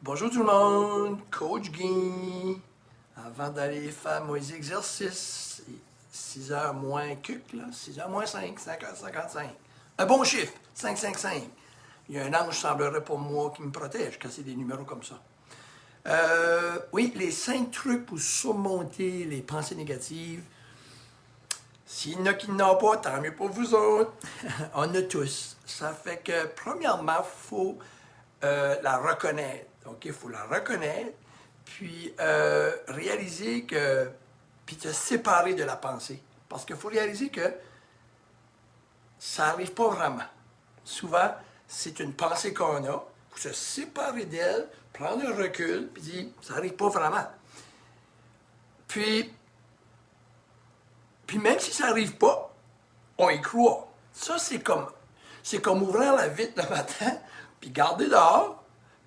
Bonjour tout le monde, Coach Guy. Avant d'aller faire mes exercices, 6h moins cuc, là, 6h moins 5, 5h55. Un bon chiffre, 555. Il y a un ange, semblerait pour moi, qui me protège quand c'est des numéros comme ça. Oui, les 5 trucs pour surmonter les pensées négatives. S'il y en a qui n'ont pas, tant mieux pour vous autres. On a tous. Ça fait que, premièrement, il faut la reconnaître. OK, il faut la reconnaître, puis réaliser que, puis te séparer de la pensée. Parce qu'il faut réaliser que ça n'arrive pas vraiment. Souvent, c'est une pensée qu'on a, il faut se séparer d'elle, prendre un recul, puis dire, ça n'arrive pas vraiment. Puis même si ça n'arrive pas, on y croit. Ça, c'est comme ouvrir la vitre le matin, puis garder dehors,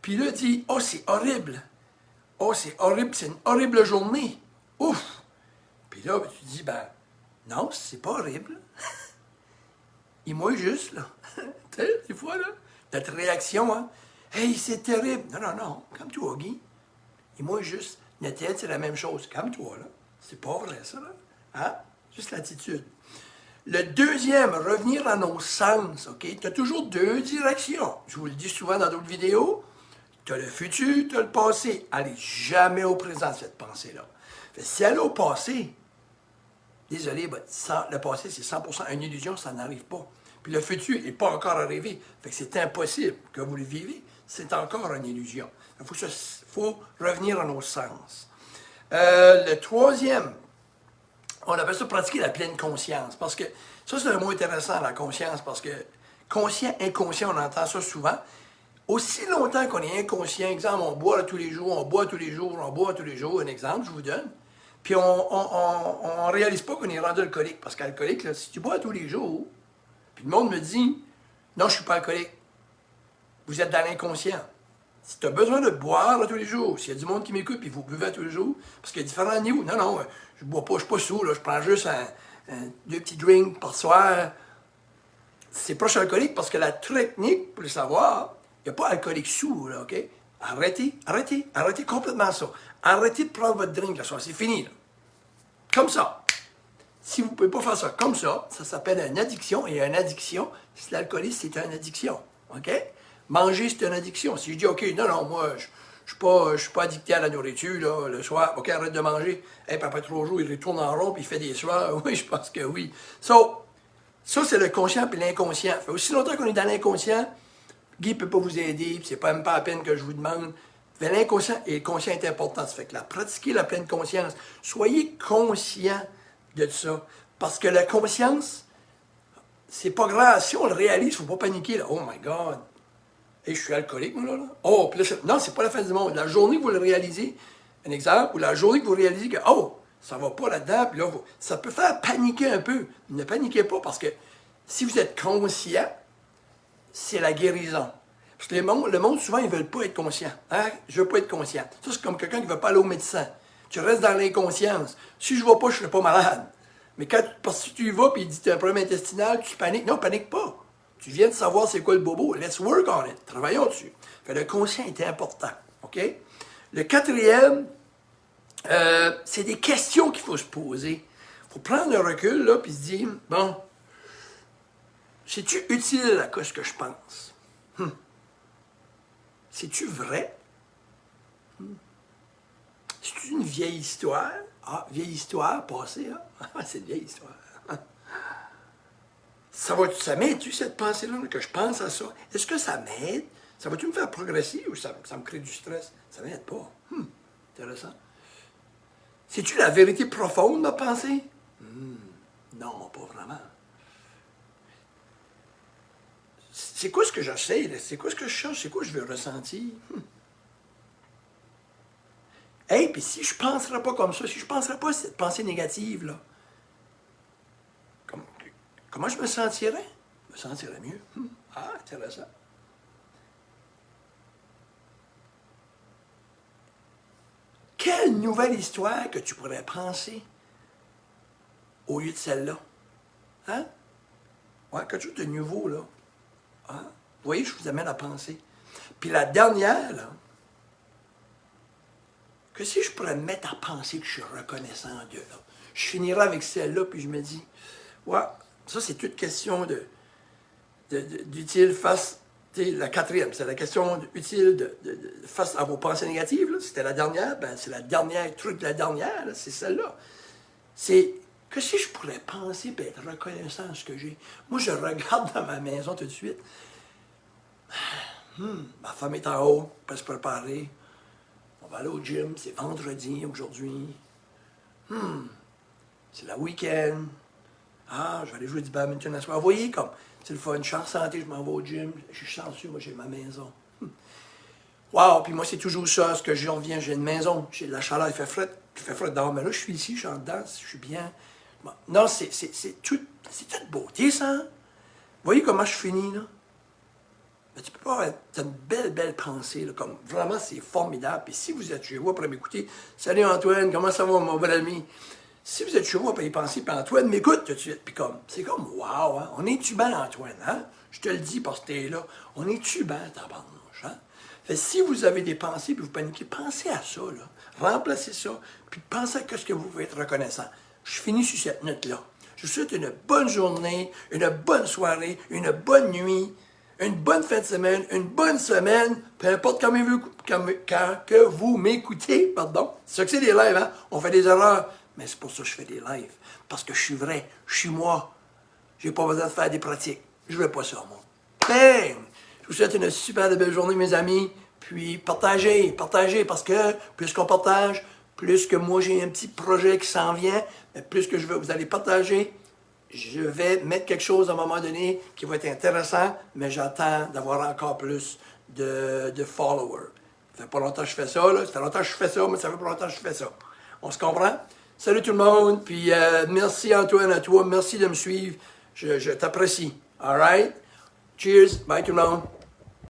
puis là, dire, oh, c'est horrible. Oh, c'est horrible, c'est une horrible journée. Ouf! Puis là, tu dis, ben, non, c'est pas horrible. Et moi, juste, là. Tu sais, des fois, là, notre réaction, hein. Hey, c'est terrible. Non, non, non, calme-toi, Guy. Et moi, juste, notre tête, c'est la même chose. Calme-toi, là. C'est pas vrai, ça, là. Hein? Juste l'attitude. Le deuxième, revenir à nos sens, OK? Tu as toujours deux directions. Je vous le dis souvent dans d'autres vidéos. Tu as le futur, tu as le passé. Allez jamais au présent, cette pensée-là. Si elle est au passé, désolé, le passé, c'est 100% une illusion, ça n'arrive pas. Puis le futur n'est pas encore arrivé. Fait que c'est impossible que vous le vivez. C'est encore une illusion. Il faut revenir à nos sens. Le troisième, on appelle ça pratiquer la pleine conscience. Parce que ça, c'est un mot intéressant, la conscience, parce que conscient, inconscient, on entend ça souvent. Aussi longtemps qu'on est inconscient, exemple, on boit tous les jours, on boit tous les jours, on boit tous les jours, un exemple, je vous donne, puis on réalise pas qu'on est rendu alcoolique. Parce qu'alcoolique, là, si tu bois tous les jours, puis le monde me dit, non, je suis pas alcoolique, vous êtes dans l'inconscient. Si tu as besoin de boire là, tous les jours, s'il y a du monde qui m'écoute, puis vous buvez tous les jours, parce qu'il y a différents niveaux. Non, non, je bois pas, je suis pas saoul, là, je prends juste deux petits drinks par soir. C'est proche alcoolique parce que la technique, pour le savoir, il n'y a pas alcoolique sous, là, OK? Arrêtez complètement ça. Arrêtez de prendre votre drink le soir, c'est fini, là. Comme ça. Si vous ne pouvez pas faire ça comme ça s'appelle une addiction, et une addiction, si l'alcoolisme, c'est une addiction, OK? Manger, c'est une addiction. Si je dis, OK, non, non, moi, je ne suis pas addicté à la nourriture, là, le soir, OK, arrête de manger. Hey, puis après 3 jours, il retourne en rond, puis il fait des soirs. Oui, je pense que oui. Ça, c'est le conscient et l'inconscient. Fait aussi longtemps qu'on est dans l'inconscient, Guy ne peut pas vous aider, puis c'est même pas la peine que je vous demande. Mais l'inconscient et le conscient est important. Ça fait que pratiquer la pleine conscience. Soyez conscient de ça. Parce que la conscience, c'est pas grave. Si on le réalise, il ne faut pas paniquer. Là. Oh my God! Hey, je suis alcoolique, moi, là. Oh, puis là, non, c'est pas la fin du monde. La journée que vous le réalisez, un exemple, ou la journée que vous réalisez que, oh, ça va pas là-dedans, puis là, ça peut faire paniquer un peu. Ne paniquez pas, parce que si vous êtes conscient, c'est la guérison. Parce que le monde, souvent, ils ne veulent pas être conscients. Hein? Je ne veux pas être conscient. Ça, c'est comme quelqu'un qui ne veut pas aller au médecin. Tu restes dans l'inconscience. Si je ne vais pas, je ne serai pas malade. Mais parce que tu y vas, puis il dit, tu as un problème intestinal, tu paniques. Non, panique pas. Tu viens de savoir c'est quoi le bobo. Let's work on it. Travaillons dessus. Fait, le conscient est important. OK? Le quatrième, c'est des questions qu'il faut se poser. Il faut prendre le recul, là, puis se dire, bon, c'est-tu utile à ce que je pense? C'est-tu vrai? C'est une vieille histoire? Ah, vieille histoire passée, hein? C'est une vieille histoire. Ça m'aide-tu, cette pensée-là, que je pense à ça? Est-ce que ça m'aide? Ça va-tu me faire progresser ou ça me crée du stress? Ça m'aide pas. Intéressant. C'est-tu la vérité profonde, ma pensée? Non, pas vraiment. C'est quoi ce que j'essaie? C'est quoi ce que je cherche? C'est quoi que je veux ressentir? Hey, puis si je ne penserais pas comme ça, si je ne penserais pas à cette pensée négative-là, comment je me sentirais? Je me sentirais mieux. Ah, intéressant. Quelle nouvelle histoire que tu pourrais penser au lieu de celle-là? Hein? Ouais, quelque chose de nouveau, là. Hein? Vous voyez, je vous amène à penser. Puis la dernière, là, que si je pourrais me mettre à penser que je suis reconnaissant à Dieu, là, je finirai avec celle-là, puis je me dis, ouais, ça c'est toute question d'utile face, la quatrième, c'est la question utile face à vos pensées négatives, là. C'était la dernière, ben c'est la dernière truc de la dernière, c'est celle-là. C'est que si je pourrais penser et être reconnaissant de ce que j'ai. Moi, je regarde dans ma maison tout de suite. Ma femme est en haut, pour se préparer. On va aller au gym, c'est vendredi aujourd'hui. C'est le week-end. Ah, je vais aller jouer du badminton la soirée. Vous voyez, comme, c'est le fun, je suis en santé, je m'en vais au gym. Je suis chanceux, moi, j'ai ma maison. Wow, puis moi, c'est toujours ça, ce que je reviens, j'ai une maison, j'ai de la chaleur, il fait frais dehors, mais là, je suis ici, je suis en dedans, je suis bien. Bon, non, c'est toute beauté, ça. Vous voyez comment je finis, là? Mais tu peux pas avoir une belle pensée, là, comme vraiment, c'est formidable. Puis si vous êtes chez vous après m'écouter, salut Antoine, comment ça va, mon bon ami? Si vous êtes chez vous après y penser, puis Antoine m'écoute tout de suite, puis comme, c'est comme, wow, hein? On est-tu bien, Antoine, hein? Je te le dis parce que t'es là. On est-tu bien, tabarnouche, hein? Fait, si vous avez des pensées, puis vous paniquez, pensez à ça, là. Remplacez ça, puis pensez à ce que vous pouvez être reconnaissant. Je finis sur cette note-là. Je vous souhaite une bonne journée, une bonne soirée, une bonne nuit, une bonne fin de semaine, une bonne semaine, peu importe quand que vous m'écoutez, pardon. C'est ça que c'est des lives, hein? On fait des erreurs, mais c'est pour ça que je fais des lives. Parce que je suis vrai, je suis moi. J'ai pas besoin de faire des pratiques. Je veux pas ça, moi. Bang! Je vous souhaite une super belle journée, mes amis. Puis partagez, parce que plus qu'on partage, plus que moi j'ai un petit projet qui s'en vient, mais plus que vous allez partager, je vais mettre quelque chose à un moment donné qui va être intéressant, mais j'attends d'avoir encore plus de followers. Ça fait pas longtemps que je fais ça, là. Ça fait longtemps que je fais ça, mais ça fait pas longtemps que je fais ça. On se comprend? Salut tout le monde, puis merci Antoine à toi, merci de me suivre. Je t'apprécie. All right? Cheers, bye tout le monde.